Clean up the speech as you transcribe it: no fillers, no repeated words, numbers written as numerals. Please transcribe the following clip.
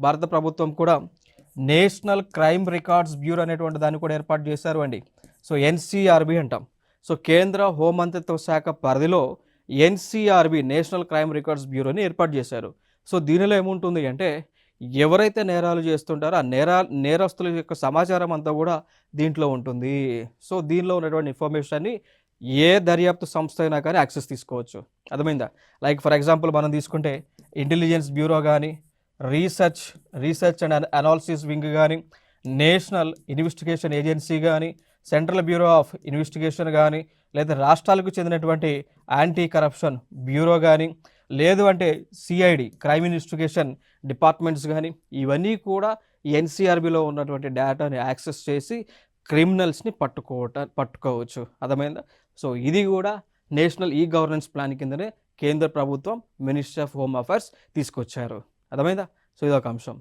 భారత ప్రభుత్వం కూడా నేషనల్ క్రైమ్ రికార్డ్స్ బ్యూరో అనేటువంటి దాన్ని కూడా ఏర్పాటు చేశారు అండి. సో ఎన్సీఆర్బి అంటాం. సో కేంద్ర హోంమంత్రిత్వ శాఖ పరిధిలో ఎన్సీఆర్బి నేషనల్ క్రైమ్ రికార్డ్స్ బ్యూరోని ఏర్పాటు చేశారు. సో దీనిలో ఏముంటుంది అంటే ఎవరైతే నేరాలు చేస్తుంటారో ఆ నేరస్తుల యొక్క సమాచారం అంతా కూడా దీంట్లో ఉంటుంది. సో దీనిలో ఉన్నటువంటి ఇన్ఫర్మేషన్ని ఏ దర్యాప్తు సంస్థ అయినా కానీ యాక్సెస్ తీసుకోవచ్చు. అర్థమైందా? లైక్ ఫర్ ఎగ్జాంపుల్ మనం తీసుకుంటే ఇంటెలిజెన్స్ బ్యూరో కానీ, రీసెర్చ్ అండ్ అనాలిసిస్ వింగ్ కానీ, నేషనల్ ఇన్వెస్టిగేషన్ ఏజెన్సీ కానీ, సెంట్రల్ బ్యూరో ఆఫ్ ఇన్వెస్టిగేషన్ కానీ, లేదా రాష్ట్రాలకు చెందినటువంటి యాంటీ కరప్షన్ బ్యూరో కానీ, లేదు అంటే సిఐడి క్రైమ్ ఇన్వెస్టిగేషన్ డిపార్ట్మెంట్స్ కానీ, ఇవన్నీ కూడా ఎన్సీఆర్బిలో ఉన్నటువంటి డేటాని యాక్సెస్ చేసి క్రిమినల్స్ని పట్టుకోవచ్చు. అర్థమైందా? సో ఇది కూడా నేషనల్ ఈ గవర్నెన్స్ ప్లాన్ కిందనే కేంద్ర ప్రభుత్వం మినిస్ట్రీ ఆఫ్ హోమ్ అఫైర్స్ తీసుకొచ్చారు. అర్థమైందా? సో ఇదొక అంశం.